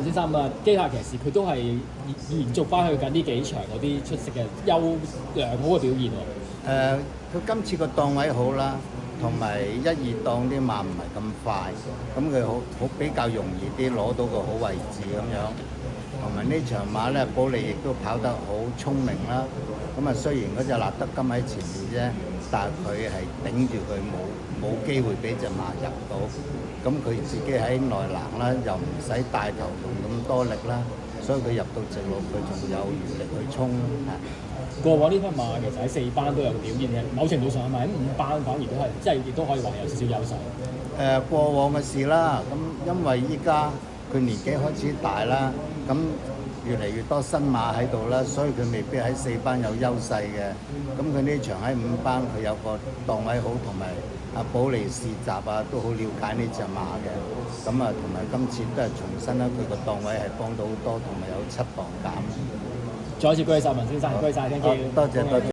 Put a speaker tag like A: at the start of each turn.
A: 先生啊，機械騎士佢都係延續翻去緊呢幾場嗰啲出色嘅良好嘅表現喎。
B: 佢今次個檔位好啦，同埋1、2檔啲馬唔係咁快，咁佢好比較容易啲攞到個好位置咁樣。同埋呢場馬咧，保利亦都跑得好聰明啦。咁啊，雖然嗰隻立德金喺前面啫，但係佢係頂住佢冇機會俾隻馬入到。咁佢自己喺內欄啦，又唔使帶頭用咁多力啦，所以佢入到直路佢仲有餘力去衝。
A: 過往呢匹馬其實喺4班都有表現嘅，某程度上係咪喺5班反而都係即係亦都可以話有少少優勢？
B: 過往嘅事啦，咁因為依家佢年紀開始大啦，咁越嚟越多新馬喺度啦，所以佢未必喺4班有優勢嘅。咁佢呢場喺5班，佢有個檔位好，同埋阿保利試習啊，都好了解呢隻馬嘅。咁啊，同埋今次都係重新啦，佢個檔位係幫到好多，同埋有7磅減。
A: 再一次恭喜晒文先生，恭喜晒，thank you。
B: 多謝。